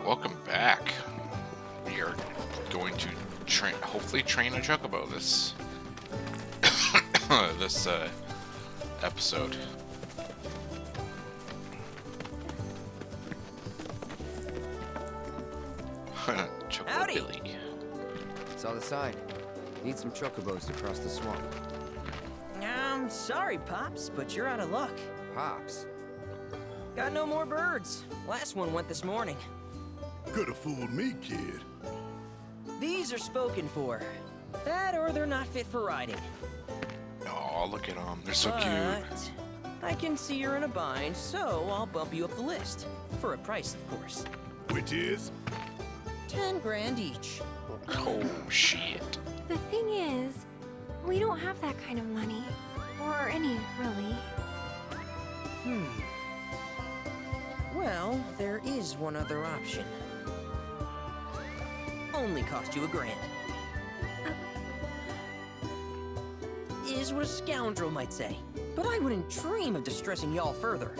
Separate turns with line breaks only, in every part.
Welcome back. We are going to hopefully train a Chocobo this this episode. Chocobo
Howdy.
Billy.
Saw the sign. Need some chocobos to cross the swamp.
Sorry, Pops, but you're out of luck.
Pops?
Got no more birds. Last one went this morning.
Could've fooled me, kid.
These are spoken for. That or they're not fit for riding.
Oh, look at them. They're so cute.
But I can see you're in a bind, so I'll bump you up the list. For a price, of course.
Which is?
10 grand each.
Oh, shit.
The thing is, we don't have that kind of money. Or any, really.
Well, there is one other option. Only cost you $1 grand. Is what a scoundrel might say. But I wouldn't dream of distressing y'all further.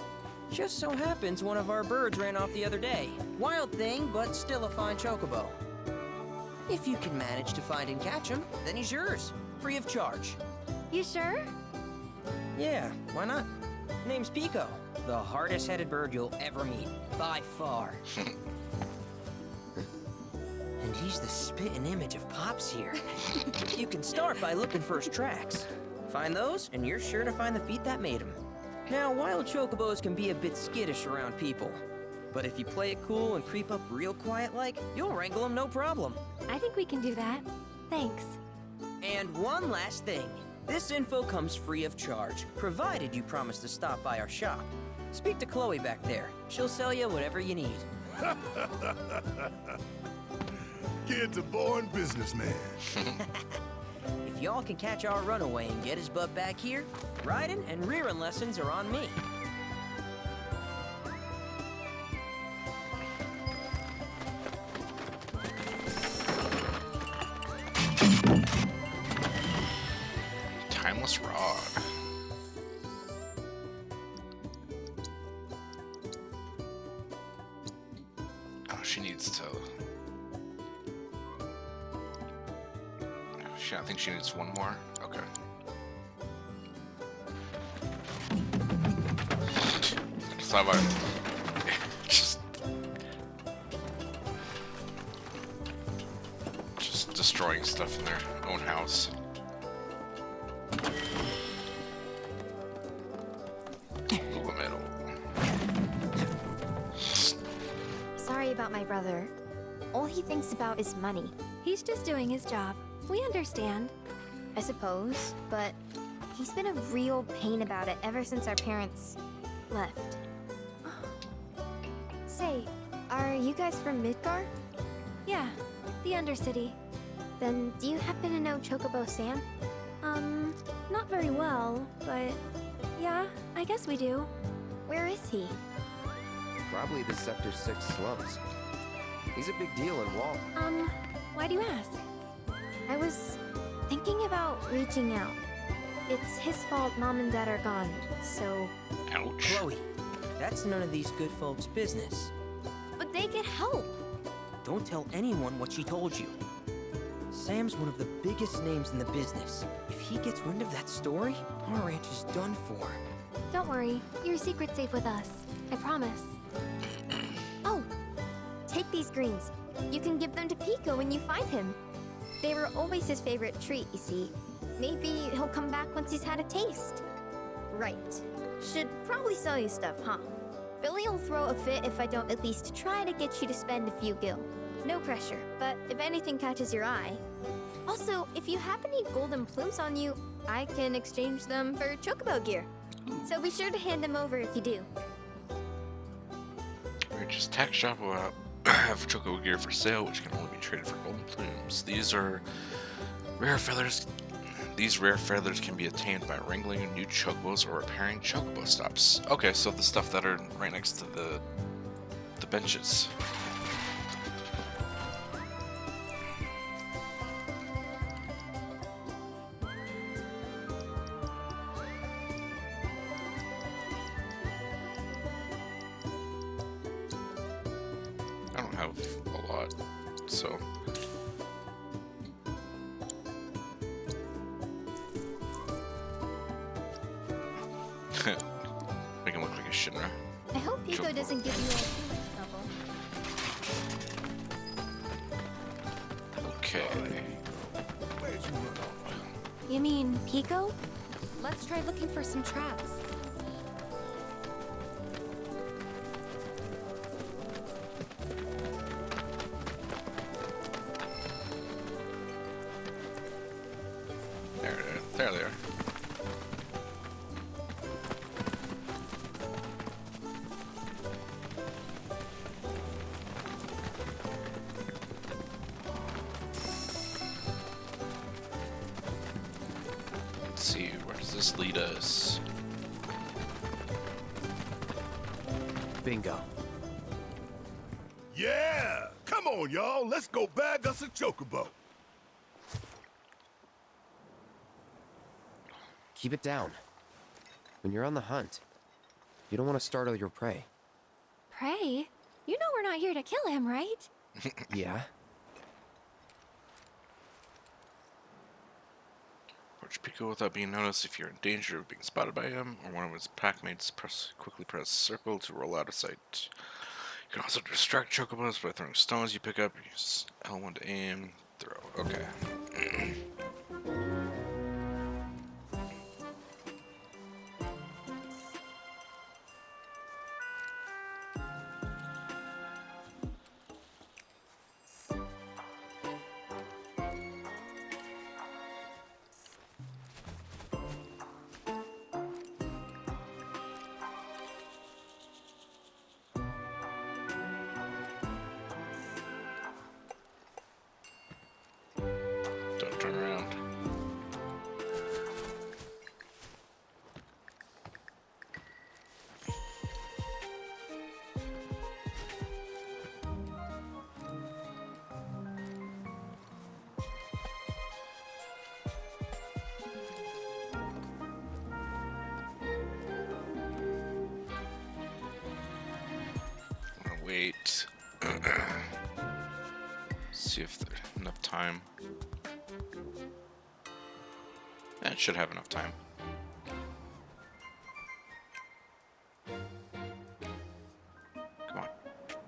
Just so happens one of our birds ran off the other day. Wild thing, but still a fine chocobo. If you can manage to find and catch him, then he's yours. Free of charge.
You sure?
Yeah, why not? Name's Pico. The hardest-headed bird you'll ever meet. By far. And he's the spitting image of Pops here. You can start by looking for his tracks. Find those, and you're sure to find the feet that made him. Now, wild chocobos can be a bit skittish around people. But if you play it cool and creep up real quiet-like, you'll wrangle them no problem.
I think we can do that. Thanks.
And one last thing. This info comes free of charge, provided you promise to stop by our shop. Speak to Chloe back there. She'll sell you whatever you need.
Kid's a born businessman.
If y'all can catch our runaway and get his butt back here, riding and rearing lessons are on me.
Timeless rod. Oh, she needs to. I think she needs one more. Okay. So how about just destroying stuff in their own house.
Sorry about my brother. All he thinks about is money. He's just doing his job. We understand. I suppose, but he's been a real pain about it ever since our parents left. Say, are you guys from Midgar? Yeah, the Undercity. Then do you happen to know Chocobo Sam? Not very well, but yeah, I guess we do. Where is he?
Probably the Sector 6 slums. He's a big deal in Wall.
Why do you ask? I was thinking about reaching out. It's his fault Mom and Dad are gone, so...
Ouch.
Chloe, that's none of these good folks' business.
But they get help!
Don't tell anyone what she told you. Sam's one of the biggest names in the business. If he gets wind of that story, our ranch is done for.
Don't worry, your secret's safe with us. I promise. Oh, take these greens. You can give them to Pico when you find him. They were always his favorite treat, you see. Maybe he'll come back once he's had a taste. Right. Should probably sell you stuff, huh? Billy'll throw a fit if I don't at least try to get you to spend a few gil. No pressure, but if anything catches your eye. Also, if you have any golden plumes on you, I can exchange them for Chocobo gear. So be sure to hand them over if you do.
Just tax shop will have Chocobo gear for sale, which can only be traded for golden plumes. These are rare feathers. These rare feathers can be attained by wrangling new chocobos or repairing chocobo stops. Okay, so the stuff that are right next to the benches. have a lot, so. Make him look like a Shinra.
I hope Pico
Chocobo.
doesn't give you all too much trouble.
Okay.
Where'd you run off?
You mean Pico?
Let's try looking for some traps.
There they are. Let's see, where does this lead us?
Bingo.
Yeah! Come on, y'all. Let's go bag us a Chocobo.
Keep it down. When you're on the hunt, you don't want to startle your prey.
Pray? You know we're not here to kill him, right?
Yeah?
Approach Pico without being noticed. If you're in danger of being spotted by him or one of his packmates, quickly press circle to roll out of sight. You can also distract Chocobos by throwing stones you pick up. Use L1 to aim. Throw. Okay. Don't turn around. I'm gonna wait. See if there's enough time. It should have enough time. Come on.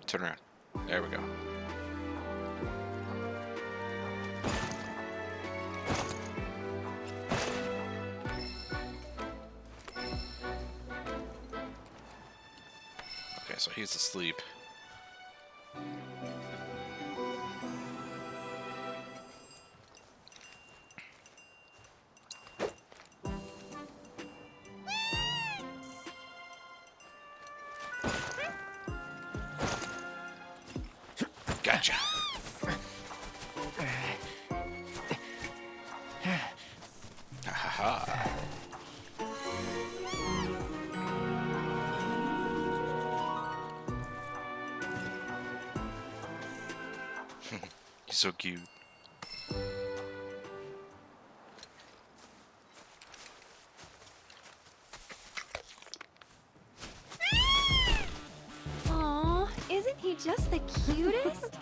Turn around. There we go. Okay, so he's asleep. Gotcha. Ha ha ha. He's so cute.
Aw, isn't he just the cutest?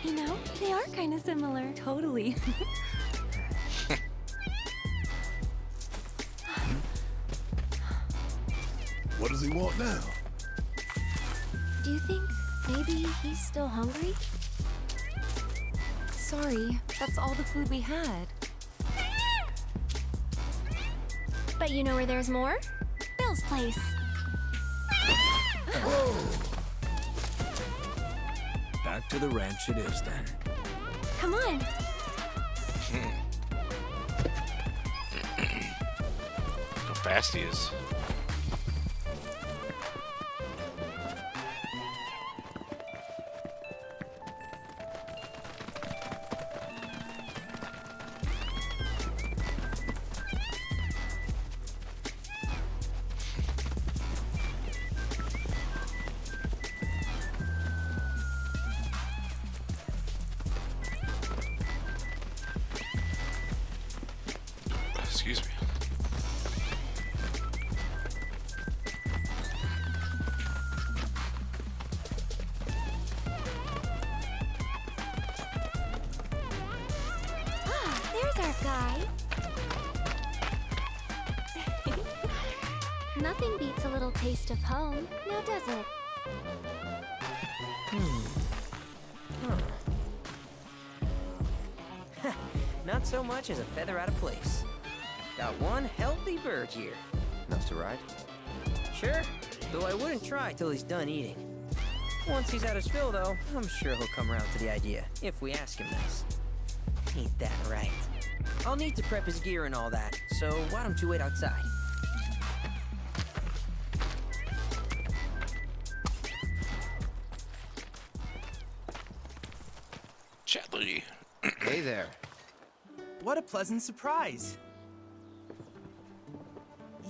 You know, they are kind of similar.
Totally.
What does he want now?
Do you think maybe he's still hungry?
Sorry, that's all the food we had.
But you know where there's more? Bill's place.
Back to the ranch it is then.
Come on.
How fast he is. Excuse me.
Bye. Nothing beats a little taste of home, now does it?
Not so much as a feather out of place. Got one healthy bird here.
Enough to ride?
Sure, though I wouldn't try till he's done eating. Once he's had his fill, though, I'm sure he'll come around to the idea, if we ask him this. Ain't that right? I'll need to prep his gear and all that, so why don't you wait outside?
Chadley.
Hey there.
What a pleasant surprise.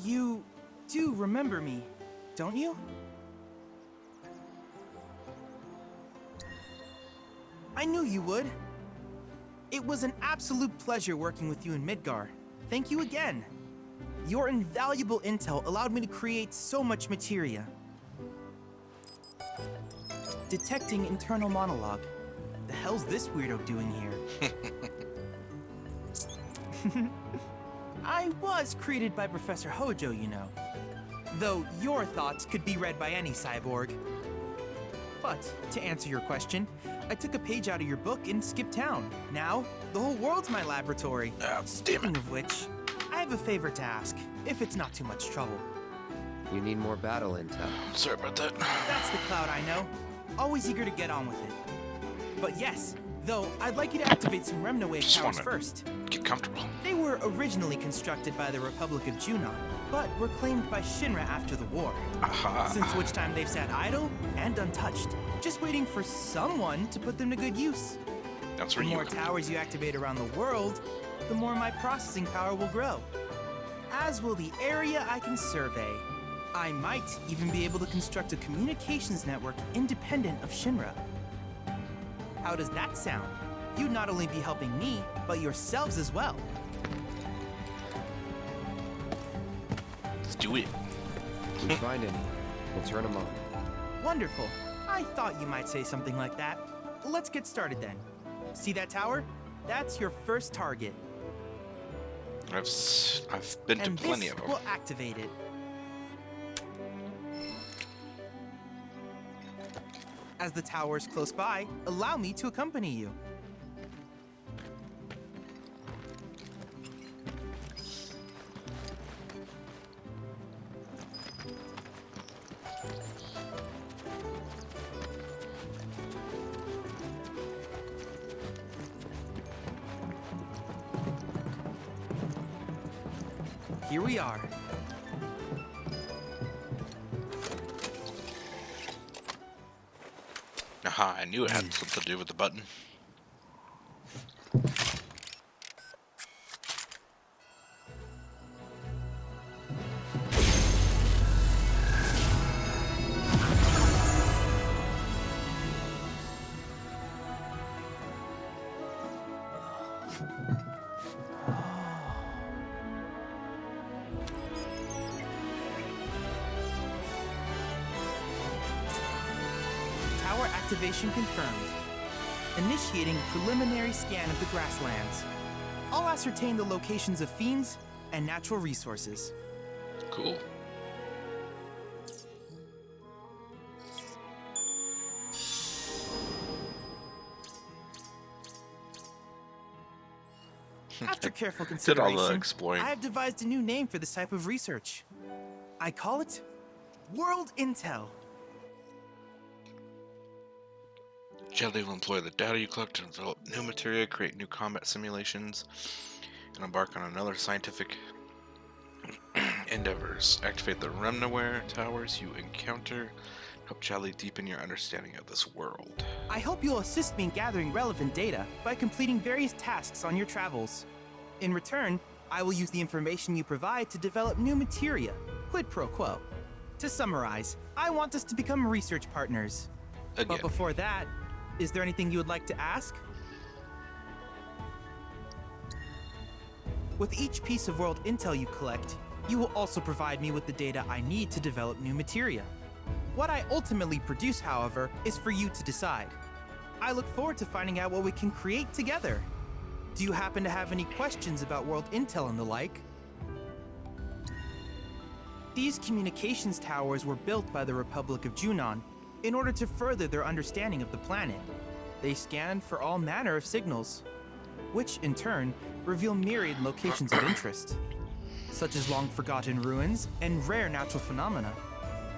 You do remember me, don't you? I knew you would. It was an absolute pleasure working with you in Midgar. Thank you again. Your invaluable intel allowed me to create so much materia. Detecting internal monologue. The hell's this weirdo doing here? I was created by Professor Hojo, you know. Though your thoughts could be read by any cyborg. But, to answer your question, I took a page out of your book and skipped town. Now, the whole world's my laboratory. Speaking of which, I have a favor to ask, if it's not too much trouble.
You need more battle intel.
Sorry about that.
That's the Cloud I know. Always eager to get on with it. But yes, though, I'd like you to activate some Remnawave
Just
towers
wanna
first.
Get comfortable.
They were originally constructed by the Republic of Junon, but were claimed by Shinra after the war.
Aha.
Since which time they've sat idle and untouched, just waiting for someone to put them to good use.
That's
The
where you
more towers you activate around the world, the more my processing power will grow. As will the area I can survey. I might even be able to construct a communications network independent of Shinra. How does that sound? You'd not only be helping me, but yourselves as well.
Let's do it.
If we find any, we'll turn them on.
Wonderful. I thought you might say something like that. Let's get started then. See that tower? That's your first target.
I've been to
And
plenty
this
of them.
will activate it. As the tower is close by, allow me to accompany you. Here we are.
Aha, I knew it had something to do with the button.
Tower activation confirmed. Initiating preliminary scan of the grasslands. I'll ascertain the locations of fiends and natural resources.
Cool.
After careful
Did all
consideration,
the exploring.
I have devised a new name for this type of research. I call it World Intel.
Jelly will employ the data you collect to develop new materia, create new combat simulations, and embark on another scientific endeavors. Activate the Remnaware towers you encounter. Help Jelly deepen your understanding of this world.
I hope you'll assist me in gathering relevant data by completing various tasks on your travels. In return, I will use the information you provide to develop new materia, quid pro quo. To summarize, I want us to become research partners.
Again.
But before that, is there anything you would like to ask? With each piece of world intel you collect, you will also provide me with the data I need to develop new materia. What I ultimately produce, however, is for you to decide. I look forward to finding out what we can create together. Do you happen to have any questions about world intel and the like? These communications towers were built by the Republic of Junon in order to further their understanding of the planet. They scan for all manner of signals, which in turn reveal myriad locations of interest, such as long-forgotten ruins and rare natural phenomena.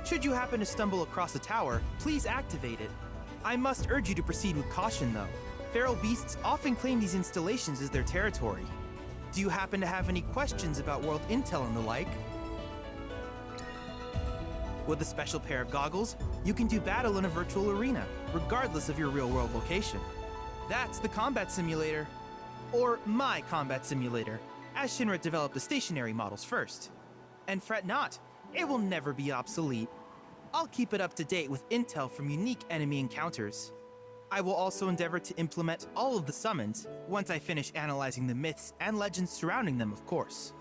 Should you happen to stumble across a tower, please activate it. I must urge you to proceed with caution, though. Feral beasts often claim these installations as their territory. Do you happen to have any questions about world intel and the like? With a special pair of goggles, you can do battle in a virtual arena, regardless of your real-world location. That's the combat simulator. Or my combat simulator, as Shinra developed the stationary models first. And fret not, it will never be obsolete. I'll keep it up to date with intel from unique enemy encounters. I will also endeavor to implement all of the summons once I finish analyzing the myths and legends surrounding them, of course.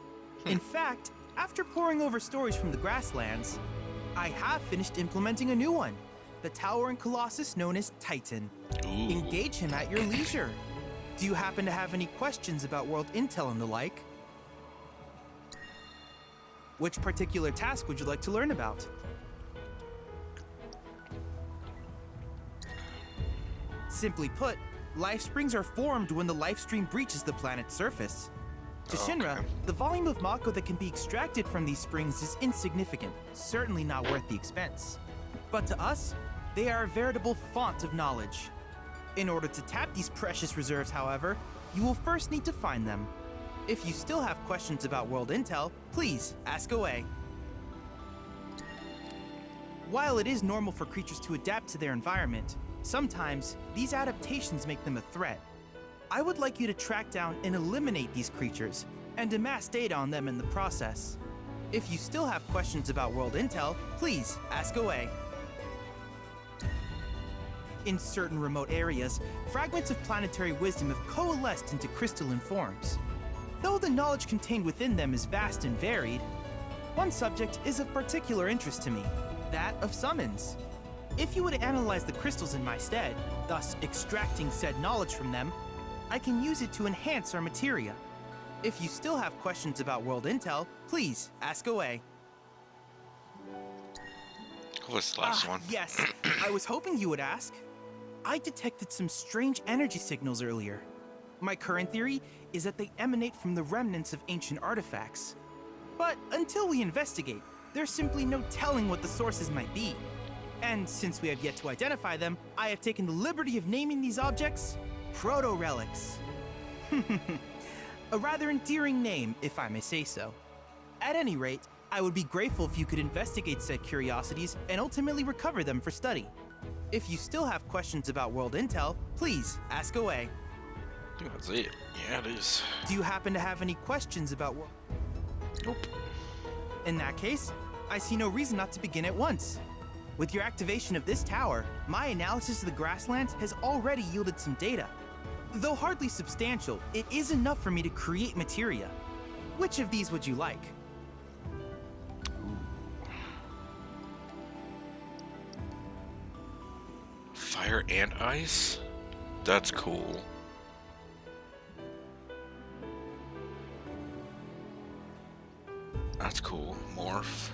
In fact, after poring over stories from the grasslands, I have finished implementing a new one, the towering colossus known as Titan.
Ooh.
Engage him at your leisure. Do you happen to have any questions about world intel and the like? Which particular task would you like to learn about? Simply put, life springs are formed when the life stream breaches the planet's surface. To Shinra, the volume of Mako that can be extracted from these springs is insignificant, certainly not worth the expense. But to us, they are a veritable font of knowledge. In order to tap these precious reserves, however, you will first need to find them. If you still have questions about world intel, please ask away. While it is normal for creatures to adapt to their environment, sometimes these adaptations make them a threat. I would like you to track down and eliminate these creatures, and amass data on them in the process. If you still have questions about world intel, please ask away. In certain remote areas, fragments of planetary wisdom have coalesced into crystalline forms. Though the knowledge contained within them is vast and varied, one subject is of particular interest to me, that of summons. If you would analyze the crystals in my stead, thus extracting said knowledge from them, I can use it to enhance our materia. If you still have questions about world intel, please ask away.
What's the last one?
Yes, I was hoping you would ask. I detected some strange energy signals earlier. My current theory is that they emanate from the remnants of ancient artifacts. But until we investigate, there's simply no telling what the sources might be. And since we have yet to identify them, I have taken the liberty of naming these objects proto-relics. A rather endearing name, if I may say so. At any rate, I would be grateful if you could investigate said curiosities and ultimately recover them for study. If you still have questions about world intel, please ask away.
I think that's it. Yeah, it is.
Do you happen to have any questions about world?
Nope.
In that case, I see no reason not to begin at once. With your activation of this tower, my analysis of the grasslands has already yielded some data. Though hardly substantial, it is enough for me to create materia. Which of these would you like?
Fire and ice? That's cool. That's cool. Morph.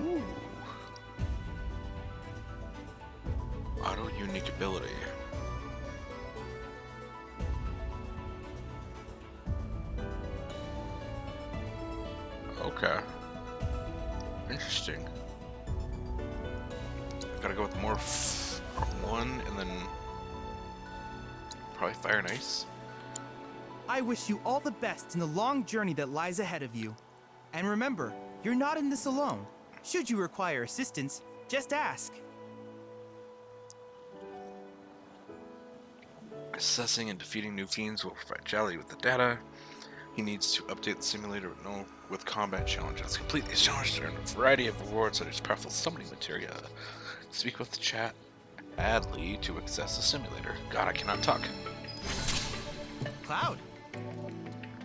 Ooh. Auto unique ability. Okay. Interesting. Gotta go with Morph 1 and then probably Fire and Ice.
I wish you all the best in the long journey that lies ahead of you. And remember, you're not in this alone. Should you require assistance, just ask.
Assessing and defeating new fiends will provide Jolly with the data. He needs to update the simulator with combat challenges. Complete these challenges to earn a variety of rewards such as powerful summoning materia. Speak with the chat badly to access the simulator. God, I cannot talk.
Cloud.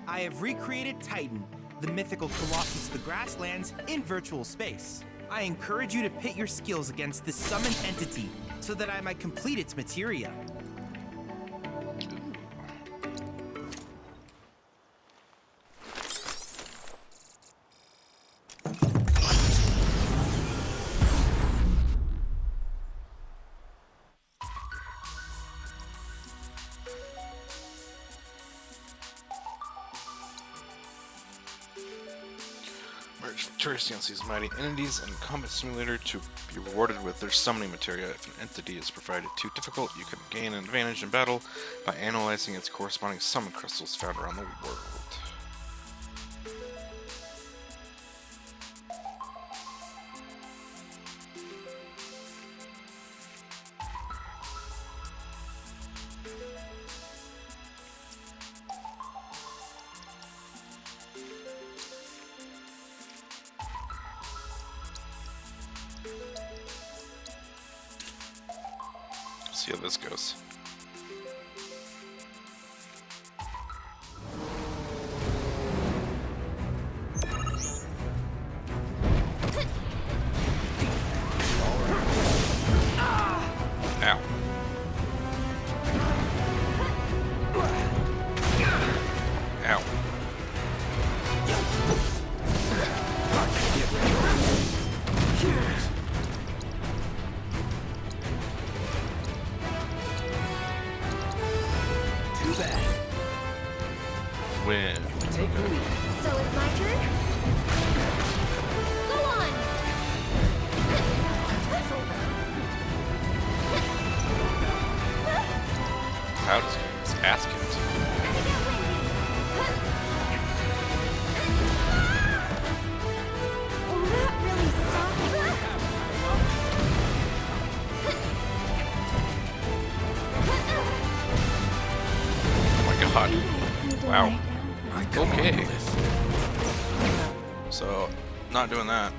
I have recreated Titan, the mythical colossus of the grasslands, in virtual space. I encourage you to pit your skills against this summoned entity so that I might complete its materia.
emerge victorious against these mighty entities in Combat Simulator to be rewarded with their summoning materia. If an entity is provided too difficult, you can gain an advantage in battle by analyzing its corresponding summon crystals found around the world. See how this goes. Ow. Ow.
Too bad.
Win.
Take the lead.
So it's my turn? Go on!
Cloud is getting his ass kicked.
Oh, that really
Oh my god. Wow.
I can
Okay.
handle this.
So, not doing that.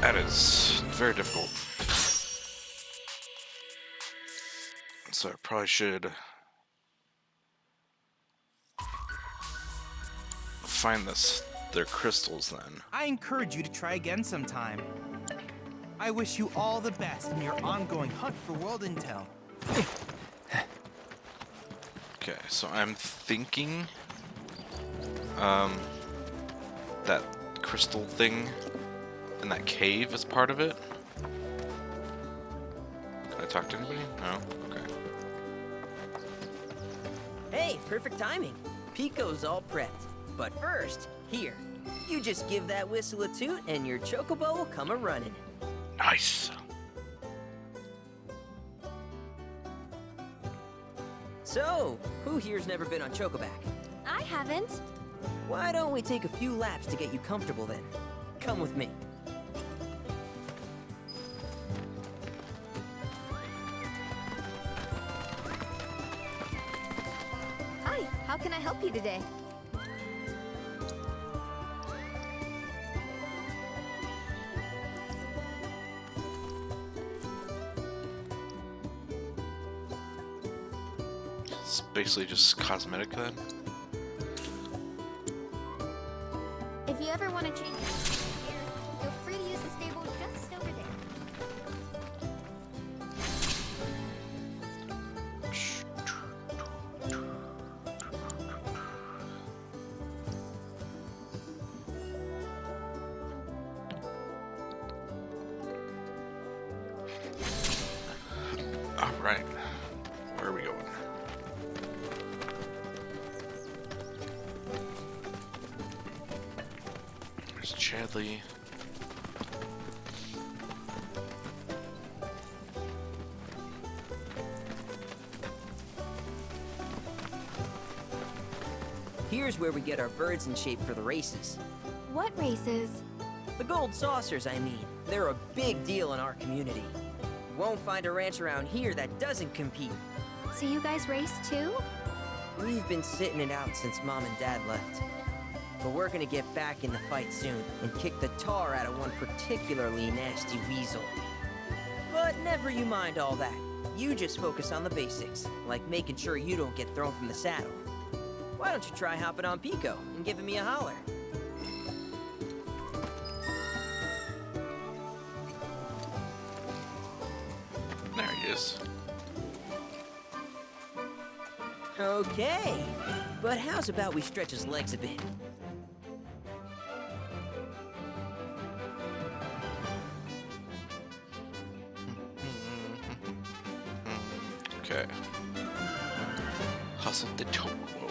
That is very difficult. So I probably should find their crystals then.
I encourage you to try again sometime. I wish you all the best in your ongoing hunt for world intel.
Okay, so I'm thinking that crystal thing in that cave is part of it. Can I talk to anybody? No? Okay.
Hey, perfect timing. Pico's all prepped. But first, here, you just give that whistle a toot and your Chocobo will come a-running.
Nice.
So, who here's never been on Chocoback?
I haven't.
Why don't we take a few laps to get you comfortable then? Come with me.
Hi, how can I help you today?
It's basically just cosmetic then.
If you ever want to change your gear, feel free to use the stable just over there.
Alright. Where are we going? There's Chadley.
Here's where we get our birds in shape for the races.
What races?
The gold saucers, I mean. They're a big deal in our community. You won't find a ranch around here that doesn't compete.
So you guys race too?
We've been sitting it out since Mom and Dad left. But we're gonna get back in the fight soon and kick the tar out of one particularly nasty weasel. But never you mind all that. You just focus on the basics, like making sure you don't get thrown from the saddle. Why don't you try hopping on Pico and giving me a holler?
There he is.
Okay, but how's about we stretch his legs a bit?
Okay. Hustle the Chocobo.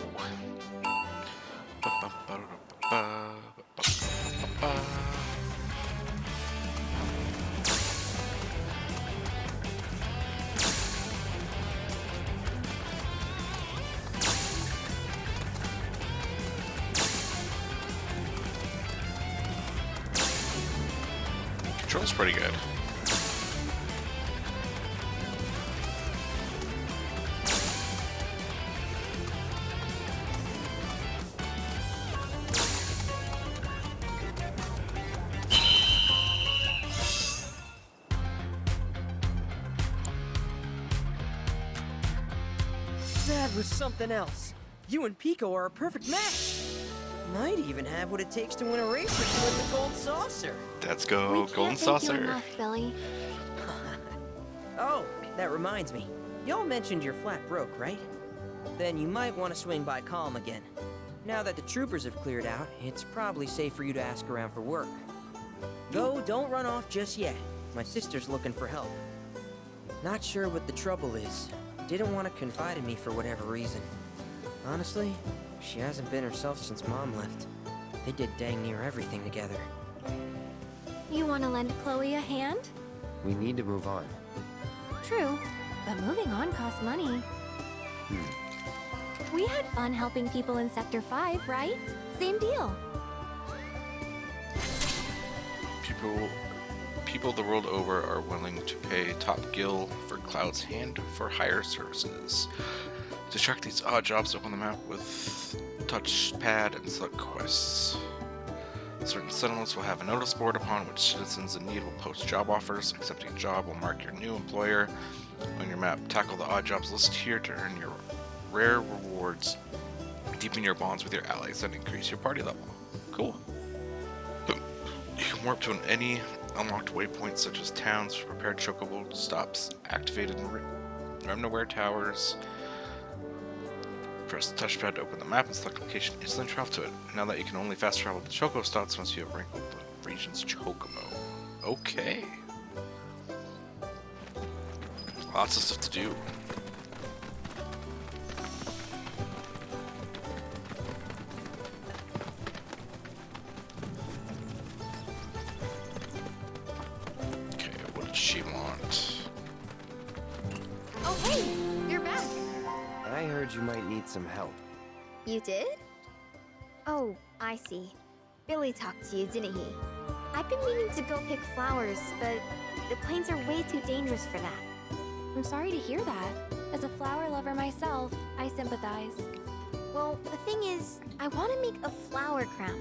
Control's pretty good.
That was something else. You and Pico are a perfect match. Might even have what it takes to win a race or two at the Gold Saucer.
Let's go,
We
Golden
can't thank
Saucer.
you enough, Billy.
Oh, that reminds me. Y'all mentioned you're flat broke, right? Then you might want to swing by Calm again. Now that the troopers have cleared out, it's probably safe for you to ask around for work. Though, don't run off just yet. My sister's looking for help. Not sure what the trouble is. Didn't want to confide in me for whatever reason. Honestly, she hasn't been herself since Mom left. They did dang near everything together.
You want to lend Chloe a hand?
We need to move on.
True, but moving on costs money. We had fun helping people in Sector 5, right? Same deal.
People the world over are willing to pay top gil for Cloud's hand for hire services. To track these odd jobs, open the map with touchpad and select quests. Certain settlements will have a notice board upon which citizens in need will post job offers. Accepting a job will mark your new employer on your map. Tackle the odd jobs listed here to earn your rare rewards, deepen your bonds with your allies, and increase your party level. Cool. You can warp to any unlocked waypoints such as towns, prepared chocobo stops, activated Remnaware towers. Press the touchpad to open the map and select location, instantly travel to it. Now that you can only fast travel to chocobo stops once you have ranked the region's chocobo. Okay. Lots of stuff to do. Okay, what did she want?
Oh, hey! You're back!
I heard you might need some help.
You did? Oh, I see. Billy talked to you, didn't he? I've been meaning to go pick flowers, but the plains are way too dangerous for that.
I'm sorry to hear that. As a flower lover myself, I sympathize.
Well, the thing is, I want to make a flower crown.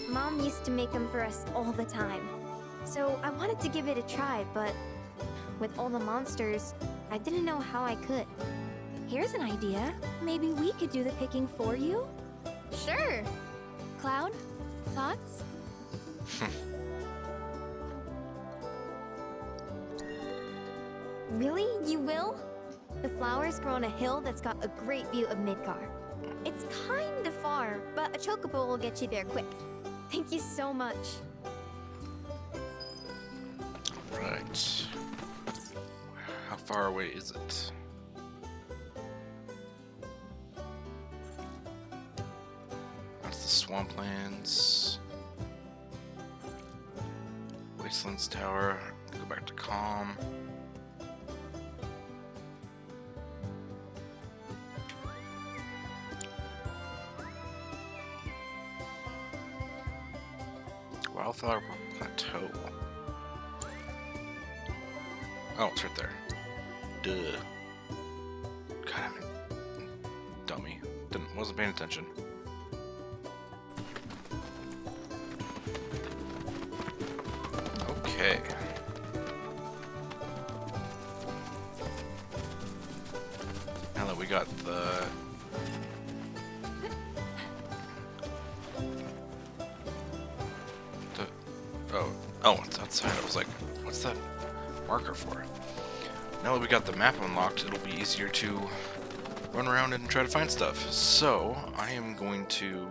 Mom used to make them for us all the time. So I wanted to give it a try, but with all the monsters, I didn't know how I could.
Here's an idea. Maybe we could do the picking for you?
Sure!
Cloud, thoughts?
Really? You will? The flowers grow on a hill that's got a great view of Midgar. It's kinda far, but a chocobo will get you there quick. Thank you so much.
Right. How far away is it? That's the swamplands. Wastelands Tower. Go back to Calm. Wildflower Plateau. Oh, it's right there. Duh. God, I'm a dummy. Wasn't paying attention. Okay. Now that we got the oh, it's outside. I was like, what's that marker for? Now that we got the map unlocked, it'll be easier to run around and try to find stuff. So, I am going to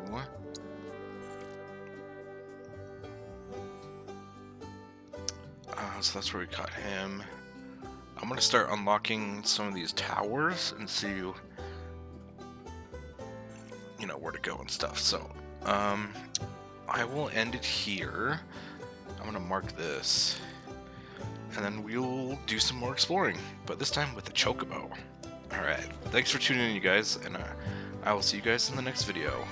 so that's where we caught him. I'm gonna start unlocking some of these towers and see you know, where to go and stuff. So, I will end it here. I'm gonna mark this, and then we'll do some more exploring, but this time with the Chocobo. Alright, thanks for tuning in, you guys, and I will see you guys in the next video.